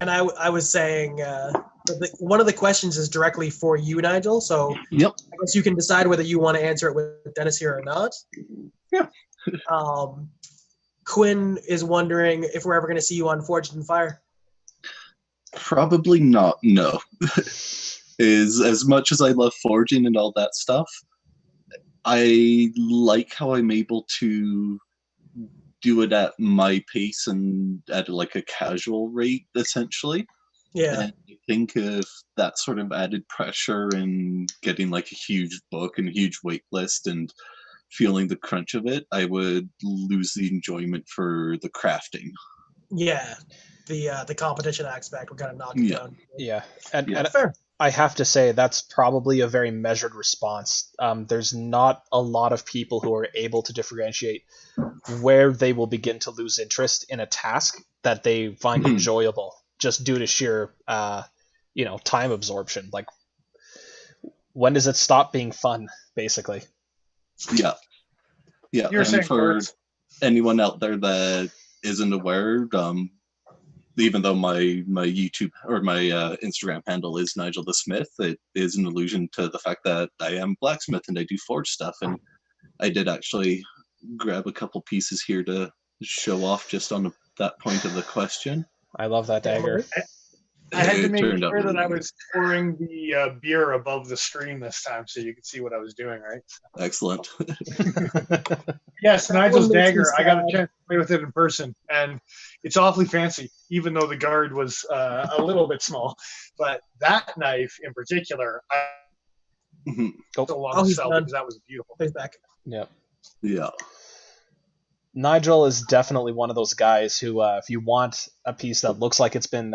And I was saying one of the questions is directly for you, Nigel. So Yep. I guess you can decide whether you want to answer it with Dennis here or not. Yeah. Quinn is wondering if we're ever going to see you on Forged in Fire. Probably not, no. Is as much as I love forging and all that stuff, I like how I'm able to do it at my pace and at like a casual rate, essentially. Yeah. And I think if that sort of added pressure and getting like a huge book and a huge wait list and feeling the crunch of it, I would lose the enjoyment for the crafting. Yeah. The competition aspect would kind of knock it down. Yeah. And fair. I have to say that's probably a very measured response. There's not a lot of people who are able to differentiate where they will begin to lose interest in a task that they find enjoyable just due to sheer, time absorption. Like, when does it stop being fun, basically? Yeah. Yeah. You're saying for anyone out there that isn't aware, even though my YouTube or my Instagram handle is Nigel the Smith, it is an allusion to the fact that I am blacksmith and I do forge stuff. And I did actually grab a couple pieces here to show off just on that point of the question. I love that dagger. I had to make sure that I was pouring the beer above the stream this time so you could see what I was doing, right? Excellent. Yes, Nigel's dagger. I got a chance to play with it in person, and it's awfully fancy, even though the guard was a little bit small. But that knife in particular, a long sell because that was beautiful. He's back. Yep. Yeah. Nigel is definitely one of those guys who, if you want a piece that looks like it's been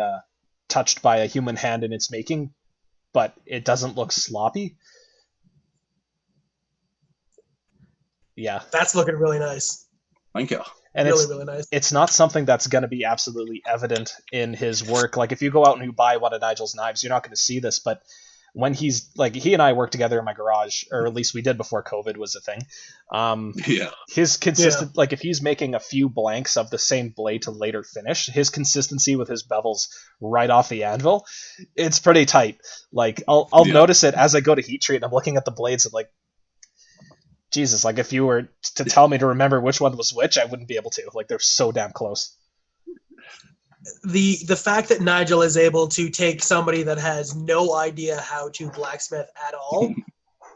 touched by a human hand in its making, but it doesn't look sloppy. Yeah. That's looking really nice. Thank you. And really nice. It's not something that's going to be absolutely evident in his work. Like, if you go out and you buy one of Nigel's knives, you're not going to see this, but when he's like, he and I work together in my garage, or at least we did before COVID was a thing. His consistent, like if he's making a few blanks of the same blade to later finish, his consistency with his bevels right off the anvil, it's pretty tight. Like I'll notice it as I go to heat treat and I'm looking at the blades and like, Jesus, like if you were to tell me to remember which one was which, I wouldn't be able to. Like they're so damn close. The fact that Nigel is able to take somebody that has no idea how to blacksmith at all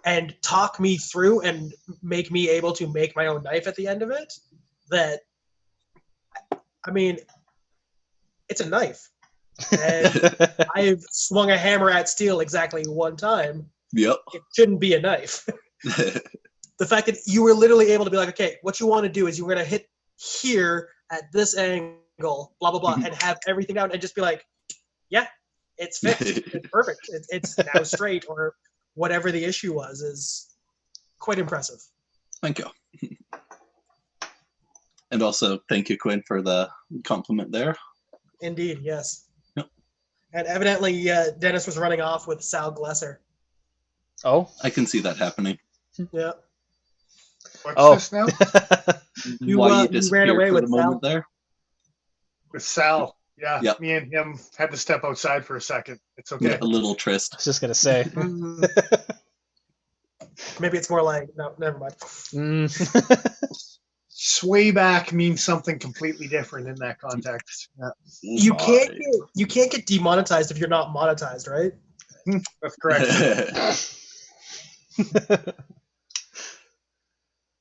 and talk me through and make me able to make my own knife at the end of it, that, I mean, it's a knife. And I've swung a hammer at steel exactly one time. Yep. It shouldn't be a knife. The fact that you were literally able to be like, okay, what you want to do is you're going to hit here at this angle, blah, blah, blah, and have everything down and just be like, yeah, it's fixed. It's perfect. It's now straight, or whatever the issue was, is quite impressive. Thank you. And also, thank you, Quinn, for the compliment there. Indeed, yes. Yep. And evidently, Dennis was running off with Sal Glesser. Oh? I can see that happening. Yeah. What's this now? You ran away with Sal. There? With Sal. Yeah. Yep. Me and him had to step outside for a second. It's okay. Yeah, a little tryst. I was just going to say. Maybe it's more like, no, never mind. Sway back means something completely different in that context. Yeah. You can't get demonetized if you're not monetized, right? That's correct.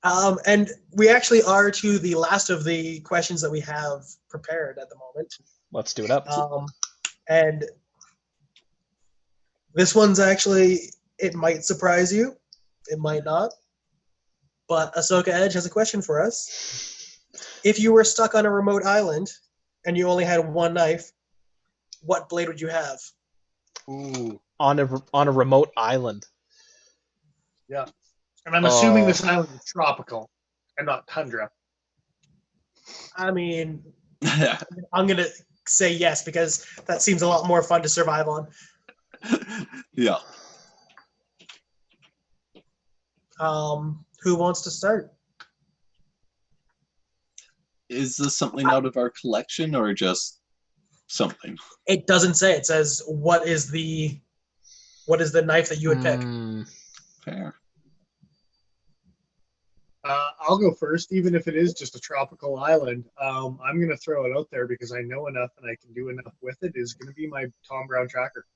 And we actually are to the last of the questions that we have prepared at the moment. Let's do it up. And this one's actually, it might surprise you. It might not. But Ahsoka Edge has a question for us. If you were stuck on a remote island and you only had one knife, what blade would you have? Ooh, on a remote island. Yeah. And I'm assuming this island is tropical and not tundra. I mean, I'm going to say yes, because that seems a lot more fun to survive on. Yeah. Who wants to start? Is this something out of our collection or just something. It doesn't say. It says what is the knife that you would pick. Fair. I'll go first, even if it is just a tropical island. I'm going to throw it out there because I know enough and I can do enough with it. Is going to be my Tom Brown tracker,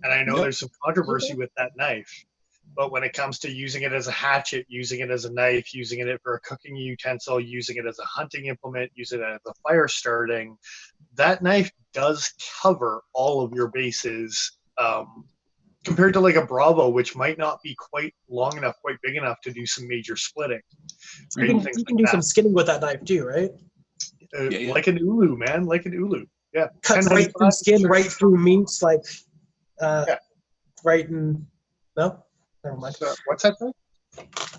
and I know there's some controversy with that knife. But when it comes to using it as a hatchet, using it as a knife, using it for a cooking utensil, using it as a hunting implement, using it as a fire starting, that knife does cover all of your bases. Compared to like a Bravo, which might not be quite long enough, quite big enough to do some major splitting. You can do some skinning with that knife too, right? Like an ulu, man, like an ulu. Yeah, cut right through skin, right through meats, like right in. No, never mind. What's that thing?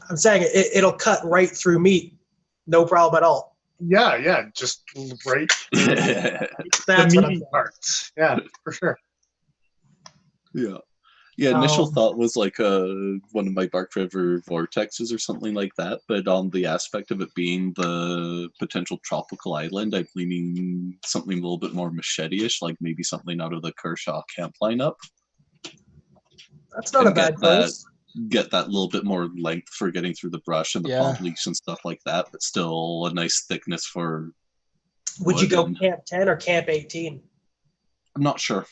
I'm saying it'll cut right through meat, no problem at all. Yeah, just right. That's the meaty parts. Yeah, for sure. Yeah, initial thought was like one of my Bark River vortexes or something like that, but on the aspect of it being the potential tropical island, I'm leaning something a little bit more machete-ish, like maybe something out of the Kershaw camp lineup. That's not a bad choice. Get that little bit more length for getting through the brush and the palm leash and stuff like that, but still a nice thickness for Would you go Camp 10 or Camp 18? I'm not sure.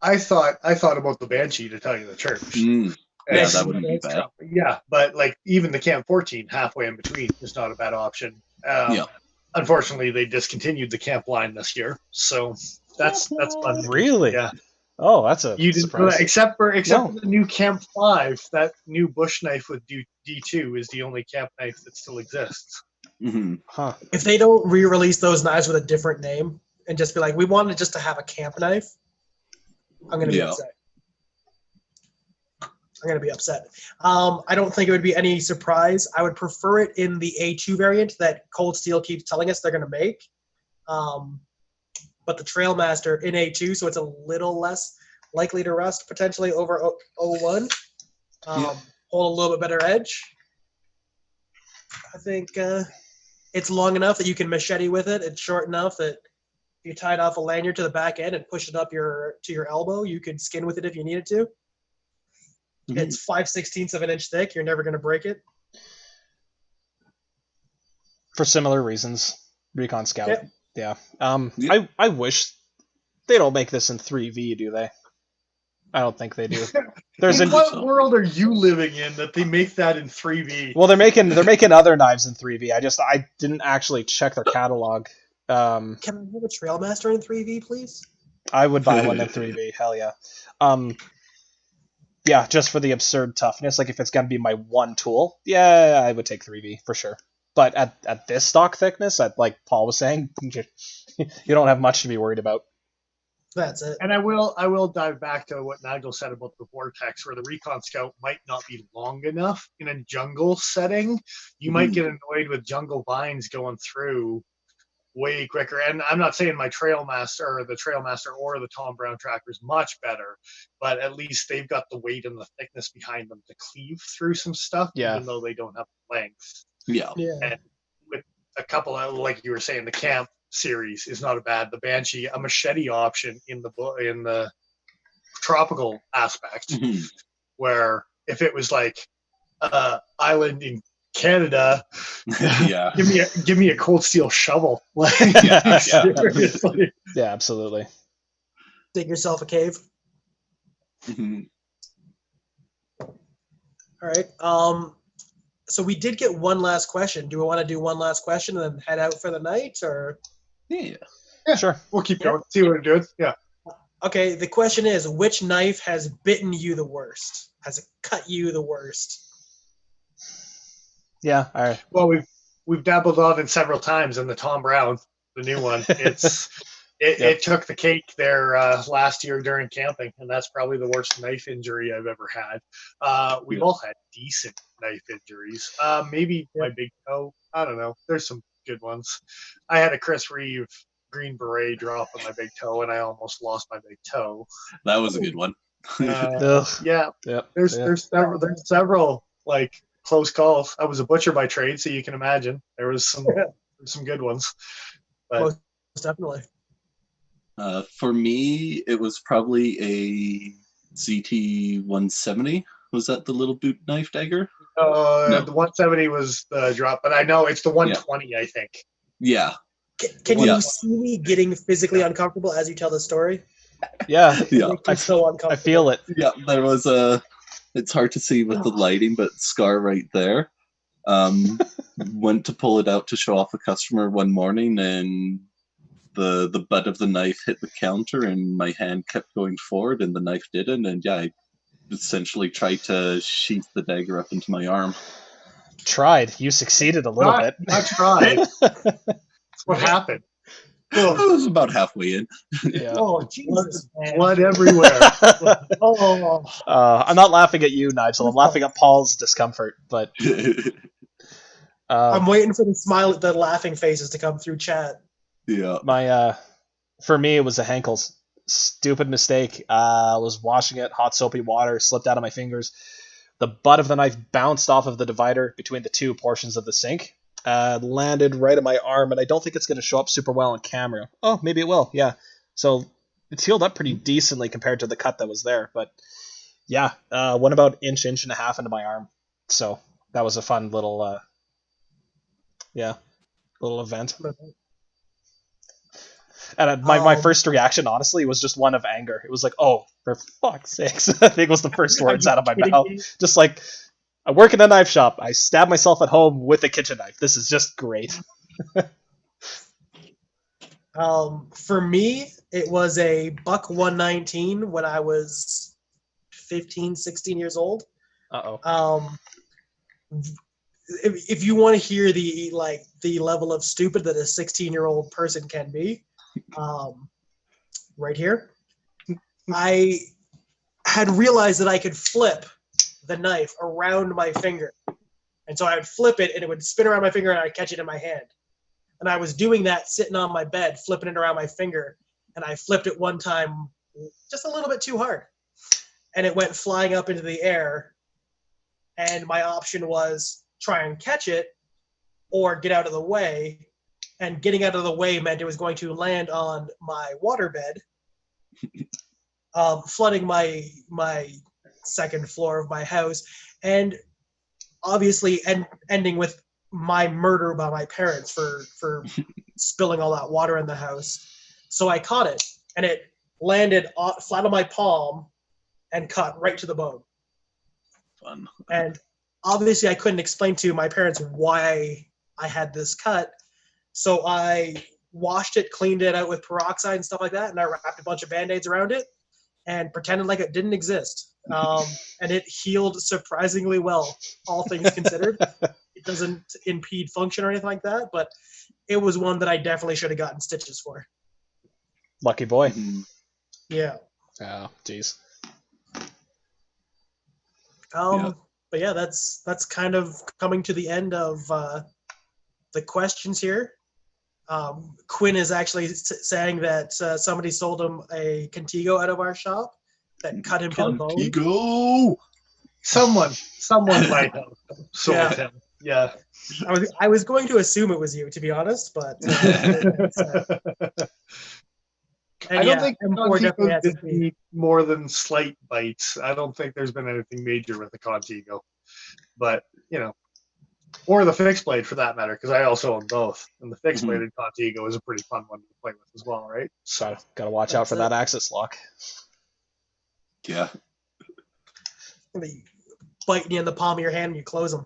I thought about the Banshee, to tell you the truth. Yeah, that wouldn't be bad. Yeah, but like even the Camp 14, halfway in between, is not a bad option. Unfortunately, they discontinued the Camp line this year, so that's fun. Really? Yeah. Oh, that's a surprise. Except for the new Camp 5, that new bush knife with D2 is the only camp knife that still exists. Huh. If they don't re-release those knives with a different name and just be like, we wanted just to have a camp knife, I'm going to be upset. I'm going to be upset. I don't think it would be any surprise. I would prefer it in the A2 variant that Cold Steel keeps telling us they're going to make. But the Trailmaster in A2, so it's a little less likely to rust potentially over 01. Hold a little bit better edge. I think it's long enough that you can machete with it. It's short enough that you tied off a lanyard to the back end and push it up to your elbow. You could skin with it if you needed to. It's 5/16 of an inch thick. You're never going to break it. For similar reasons, Recon Scout. Yeah. I wish they don't make this in 3V, do they? I don't think they do. What world are you living in that they make that in 3V? Well, they're making other knives in 3V. I didn't actually check their catalog. Can I have a Trailmaster in 3V, please? I would buy one in 3V. Hell yeah. Yeah, just for the absurd toughness. Like if it's gonna be my one tool, yeah, I would take 3V for sure. But at this stock thickness, like Paul was saying, you don't have much to be worried about. That's it. And I will dive back to what Nigel said about the Vortex, where the Recon Scout might not be long enough in a jungle setting. You might get annoyed with jungle vines going through way quicker. And I'm not saying my Trailmaster or the Tom Brown tracker is much better, but at least they've got the weight and the thickness behind them to cleave through some stuff, even though they don't have length. Yeah. And with a couple of, like you were saying, the Camp series is not a bad. The Banshee, a machete option in the tropical aspect, where if it was like island in Canada, give me a Cold Steel shovel. Yeah, absolutely. Dig yourself a cave. All right. So we did get one last question. Do we want to do one last question and then head out for the night, or? Yeah, sure. We'll keep going. See what it does. Yeah. Okay. The question is, which knife has bitten you the worst? Has it cut you the worst? Yeah. All right. Well, we've dabbled on it several times in the Tom Brown, the new one. It took the cake there last year during camping, and that's probably the worst knife injury I've ever had. We've all had decent knife injuries. Maybe my big toe. I don't know. There's some good ones. I had a Chris Reeve Green Beret drop on my big toe, and I almost lost my big toe. That was a good one. There's several like close calls. I was a butcher by trade, so you can imagine there was some good ones. But most definitely. For me, it was probably a ZT 170. Was that the little boot knife dagger? No. The 170 was the drop, but I know it's the 120. I think. Yeah. Can you see me getting physically uncomfortable as you tell the story? Yeah, Yeah. I'm so uncomfortable. I feel it. Yeah, there was a. It's hard to see with the lighting, but scar right there. Went to pull it out to show off a customer one morning, and the butt of the knife hit the counter, and my hand kept going forward, and the knife didn't. And yeah, I essentially tried to sheath the dagger up into my arm. Tried. You succeeded a little bit. Not tried. That's what happened. I was about halfway in. Yeah. Oh, Jesus, man. Blood everywhere. Oh. I'm not laughing at you, Nigel. I'm laughing at Paul's discomfort. But I'm waiting for the laughing faces to come through chat. Yeah. For me, it was a Henkel's. Stupid mistake. Was washing it, hot soapy water slipped out of my fingers. The butt of the knife bounced off of the divider between the two portions of the sink. Landed right on my arm, and I don't think it's going to show up super well on camera. Oh, maybe it will. Yeah. So it's healed up pretty decently compared to the cut that was there. But yeah, went about inch and a half into my arm. So that was a fun little, little event. And my first reaction, honestly, was just one of anger. It was like, oh, for fuck's sakes. I think was the first words out of my mouth. Just like, I work in a knife shop. I stab myself at home with a kitchen knife. This is just great. For me, it was a buck 119 when I was 15, 16 years old. Uh-oh. If you want to hear the level of stupid that a 16-year-old person can be, right here, I had realized that I could flip the knife around my finger. And so I would flip it and it would spin around my finger and I'd catch it in my hand. And I was doing that sitting on my bed, flipping it around my finger. And I flipped it one time just a little bit too hard. And it went flying up into the air. And my option was try and catch it or get out of the way. And getting out of the way meant it was going to land on my waterbed, flooding my second floor of my house, and obviously ending with my murder by my parents for spilling all that water in the house. So I caught it, and it landed flat on my palm and cut right to the bone. Fun. And obviously I couldn't explain to my parents why I had this cut. So I washed it, cleaned it out with peroxide and stuff like that, and I wrapped a bunch of Band-Aids around it and pretended like it didn't exist. And it healed surprisingly well, all things considered. It doesn't impede function or anything like that, but it was one that I definitely should have gotten stitches for. Lucky boy. Yeah. Oh, jeez. But yeah, that's kind of coming to the end of the questions here. Quinn is actually saying that somebody sold him a Contigo out of our shop that cut him to the bone. Contigo! Someone might have sold him. Yeah. I was going to assume it was you, to be honest, but I don't think Contigo did any more than slight bites. I don't think there's been anything major with the Contigo, but or the fixed blade for that matter, because I also own both. And the fixed bladed Contigo is a pretty fun one to play with as well, right? So gotta watch out for that axis lock. Yeah. They bite you in the palm of your hand and you close them.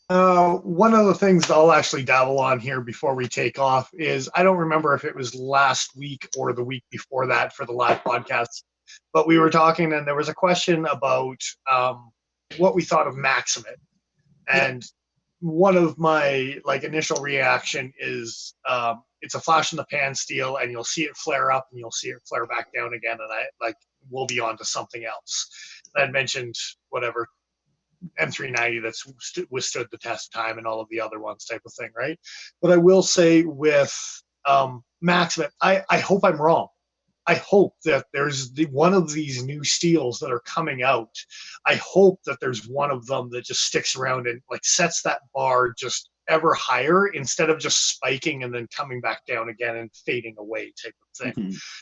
One of the things I'll actually dabble on here before we take off is I don't remember if it was last week or the week before that for the live podcast, but we were talking and there was a question about what we thought of Maximate. And one of my initial reaction is it's a flash in the pan steel and you'll see it flare up and you'll see it flare back down again, and we'll be on to something else. I had mentioned whatever M390 that's withstood the test of time and all of the other ones type of thing, right? But I will say with Maximate, I hope I'm wrong. I hope that there's one of these new steels that are coming out. I hope that there's one of them that just sticks around and sets that bar just ever higher instead of just spiking and then coming back down again and fading away type of thing.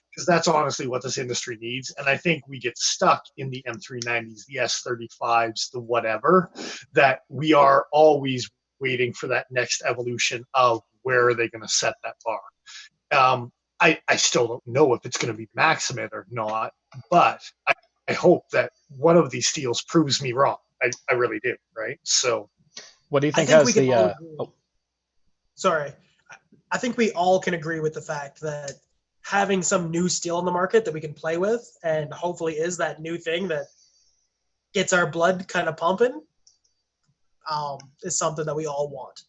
Because that's honestly what this industry needs. And I think we get stuck in the M390s, the S35s, the whatever, that we are always waiting for that next evolution of where are they going to set that bar. I still don't know if it's going to be Maximate or not, but I hope that one of these steels proves me wrong. I really do, right? So, what do you think, I think has we can the? Sorry, I think we all can agree with the fact that having some new steel in the market that we can play with, and hopefully is that new thing that gets our blood kind of pumping, is something that we all want.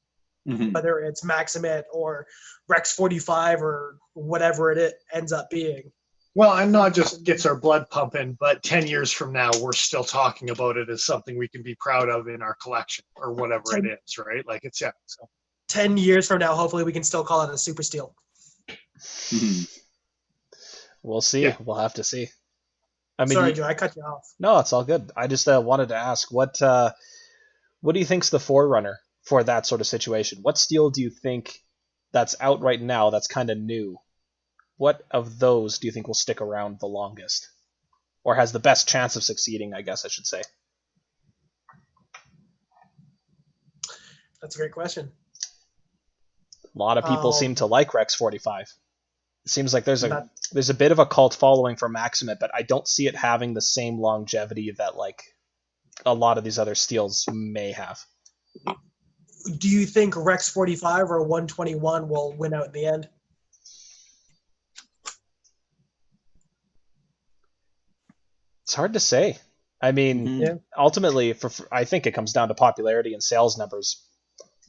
Whether it's Maximate or Rex 45 or whatever it ends up being. Well, and not just gets our blood pumping, but 10 years from now, we're still talking about it as something we can be proud of in our collection or whatever it is, right? Like it's, yeah. So 10 years from now, hopefully we can still call it a super steel. We'll see. Yeah. We'll have to see. I mean, sorry, Joe, I cut you off. No, it's all good. I just wanted to ask, what do you think's the forerunner for that sort of situation? What steel do you think that's out right now that's kind of new? What of those do you think will stick around the longest? Or has the best chance of succeeding, I guess I should say? That's a great question. A lot of people seem to like Rex 45. It seems like there's a bit of a cult following for Maximate, but I don't see it having the same longevity that like a lot of these other steels may have. Do you think Rex 45 or 121 will win out in the end? It's hard to say. I mean, ultimately, I think it comes down to popularity and sales numbers,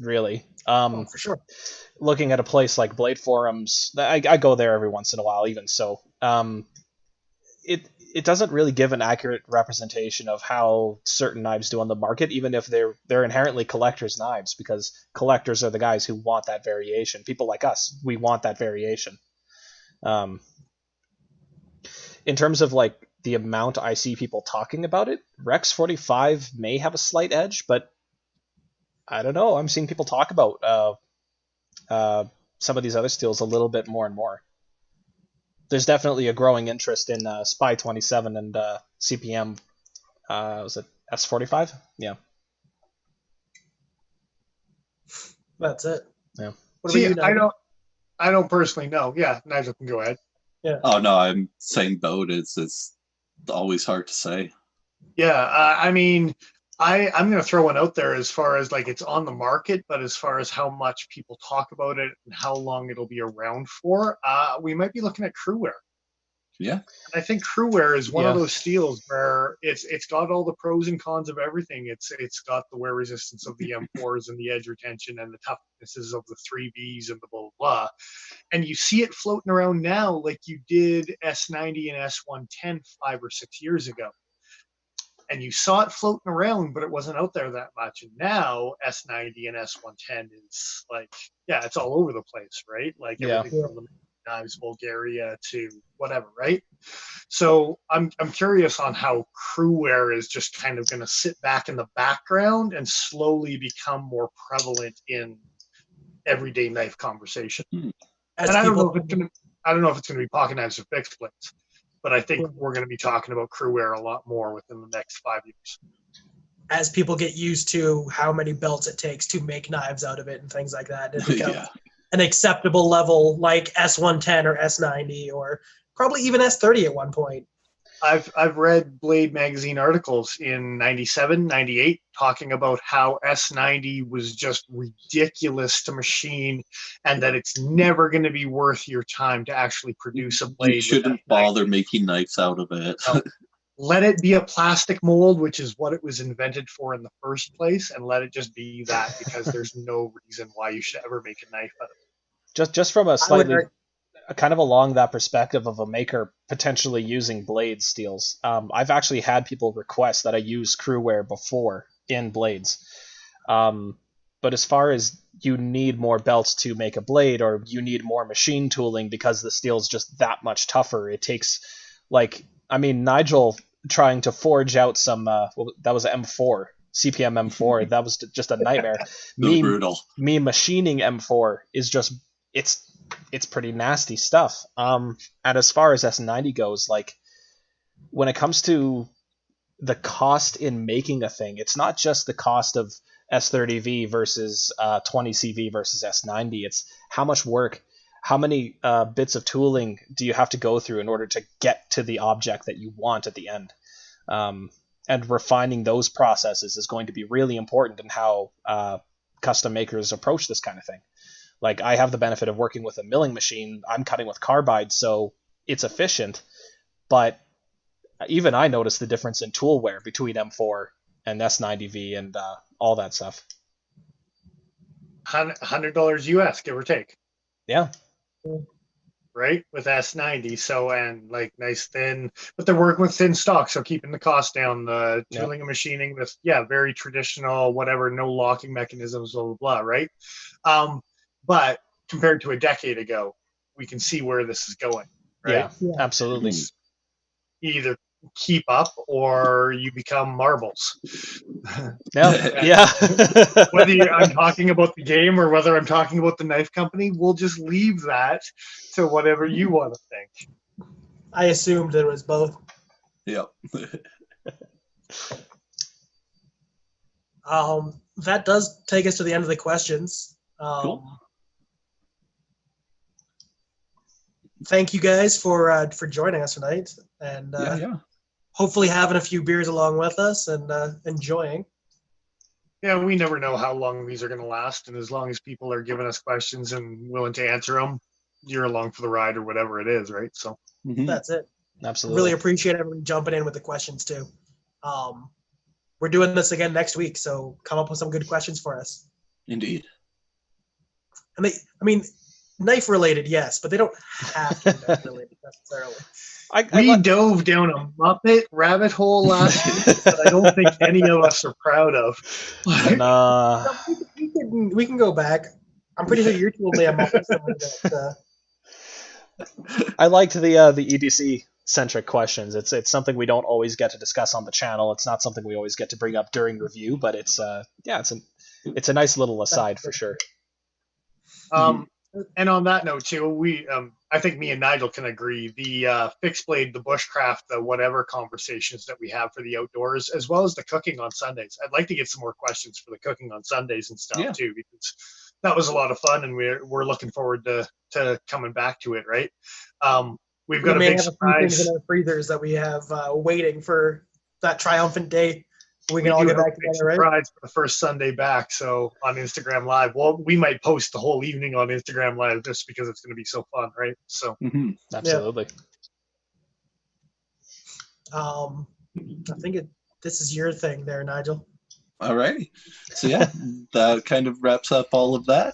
really. For sure. Looking at a place like Blade Forums, I go there every once in a while, even so. It doesn't really give an accurate representation of how certain knives do on the market, even if they're inherently collectors' knives, because collectors are the guys who want that variation. People like us, we want that variation. In terms of like the amount I see people talking about it, Rex 45 may have a slight edge, but I don't know. I'm seeing people talk about some of these other steels a little bit more and more. There's definitely a growing interest in Spy 27 and CPM. Was it S45? Yeah. That's it. Yeah. What about you, I don't personally know. Yeah, Nigel can go ahead. Yeah. Oh no, I'm same boat. It's always hard to say. Yeah, I mean, I'm going to throw one out there as far as like it's on the market, but as far as how much people talk about it and how long it'll be around for, we might be looking at Crewwear. Yeah. I think Crewwear is one of those steels where it's got all the pros and cons of everything. It's got the wear resistance of the M4s and the edge retention and the toughnesses of the 3Bs and the blah, blah, blah. And you see it floating around now like you did S90 and S110 5 or 6 years ago. And you saw it floating around, but it wasn't out there that much. And now S90 and S110 is like, yeah, it's all over the place, right? Like everything from the knives, Bulgaria to whatever, right? So I'm curious on how Crewwear is just kind of going to sit back in the background and slowly become more prevalent in everyday knife conversation. And I don't know if it's going to be pocket knives or fixed blades. But I think we're going to be talking about Crewwear a lot more within the next 5 years. As people get used to how many belts it takes to make knives out of it and things like that, it becomes an acceptable level like S110 or S90 or probably even S30 at one point. I've read Blade magazine articles in 97, 98 talking about how S90 was just ridiculous to machine and that it's never going to be worth your time to actually produce a blade. You shouldn't bother making knives out of it. Let it be a plastic mold, which is what it was invented for in the first place, and let it just be that, because there's no reason why you should ever make a knife out of it. Just from a slightly kind of along that perspective of a maker potentially using blade steels, I've actually had people request that I use Crewwear before in blades. But as far as you need more belts to make a blade, or you need more machine tooling because the steel's just that much tougher, it takes, like, I mean, Nigel trying to forge out some, that was an M4 CPM M4. That was just a nightmare. Brutal. Me machining M4 is just it's pretty nasty stuff. And as far as S90 goes, like when it comes to the cost in making a thing, it's not just the cost of S30V versus 20CV versus S90. It's how much work, how many bits of tooling do you have to go through in order to get to the object that you want at the end. And refining those processes is going to be really important in how custom makers approach this kind of thing. Like, I have the benefit of working with a milling machine. I'm cutting with carbide, so it's efficient, but even I noticed the difference in tool wear between M4 and S90V and all that stuff. $100 US, give or take. Yeah. Right, with S90. So, and like nice thin, but they're working with thin stock, so keeping the cost down. The tooling and machining, this very traditional, whatever, no locking mechanisms, blah blah blah. Right, but compared to a decade ago, we can see where this is going. Right, yeah. Absolutely. You either keep up or you become marbles. Yeah. Whether I'm talking about the game or whether I'm talking about the knife company, we'll just leave that to whatever you want to think. I assumed it was both. Yep. That does take us to the end of the questions. Cool. Thank you guys for joining us tonight, and hopefully having a few beers along with us and enjoying. Yeah, we never know how long these are going to last, and as long as people are giving us questions and willing to answer them, you're along for the ride or whatever it is, right? So that's it. Absolutely. Really appreciate everyone jumping in with the questions too. We're doing this again next week, so come up with some good questions for us. Indeed. And knife related, yes, but they don't have to be knife related necessarily. We dove down a Muppet rabbit hole last week that I don't think any of us are proud of. We can go back. I'm pretty sure you told me a Muppet story that. I liked the EDC centric questions. It's something we don't always get to discuss on the channel. It's not something we always get to bring up during review, but it's a nice little aside for sure. And on that note too, we I think me and Nigel can agree, the fixed blade, the bushcraft, the whatever conversations that we have for the outdoors, as well as the cooking on Sundays. I'd like to get some more questions for the cooking on Sundays and stuff too, because that was a lot of fun, and we're looking forward to coming back to it. Right? We've got a big surprise in our freezers that we have waiting for that triumphant day. We can all get back together, right? Surprise for the first Sunday back. So on Instagram Live, well, we might post the whole evening on Instagram Live just because it's going to be so fun, right? So absolutely. I think this is your thing there, Nigel. All righty. So that kind of wraps up all of that.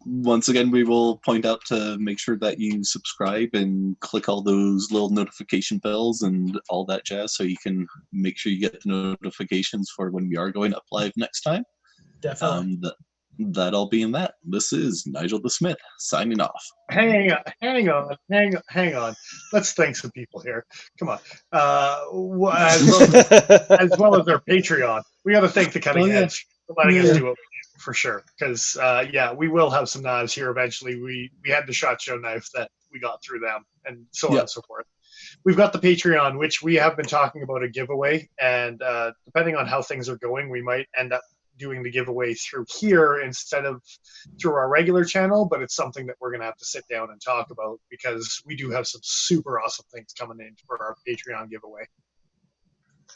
Once again, we will point out to make sure that you subscribe and click all those little notification bells and all that jazz so you can make sure you get the notifications for when we are going up live next time. Definitely. That all being that, this is Nigel the Smith signing off. Hang on. Let's thank some people here. Come on. As well as our Patreon. We got to thank the Cutting Edge for letting us do what we do. For sure, because we will have some knives here eventually. We had the SHOT Show knife that we got through them, and so on and so forth. We've got the Patreon, which we have been talking about a giveaway, and depending on how things are going, we might end up doing the giveaway through here instead of through our regular channel. But it's something that we're going to have to sit down and talk about, because we do have some super awesome things coming in for our Patreon giveaway.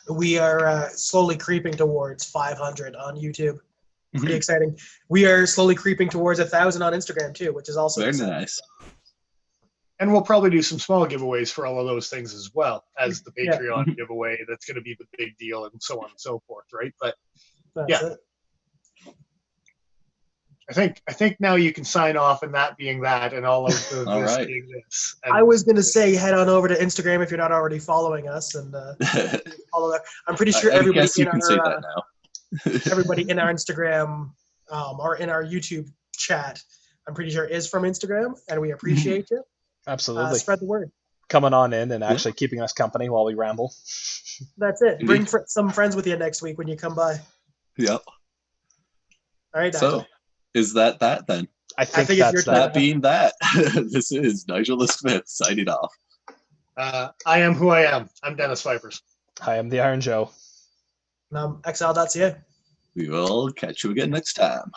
We are slowly creeping towards 500 on YouTube. Pretty exciting. We are slowly creeping towards 1,000 on Instagram too, which is also very exciting. nice. And we'll probably do some small giveaways for all of those things as well as the Patreon giveaway. That's going to be the big deal, and so on and so forth, right? But That's it. I think now you can sign off, and that being that, and all of the this being this. And I was going to say head on over to Instagram if you're not already following us, and follow that. I'm pretty sure everybody you can say that now. Everybody in our Instagram or in our YouTube chat, I'm pretty sure is from Instagram, and we appreciate you. Absolutely. Spread the word. coming on in and actually keeping us company while we ramble. That's it. Indeed. Bring some friends with you next week when you come by. Yep. All right, Nigel. So, is that then? I think think it's your that's turn. That being that, this is Nigel the Smith signing off. I am who I am. I'm Dennis Vipers. I am the Iron Joe. Exile.ca. We will catch you again next time.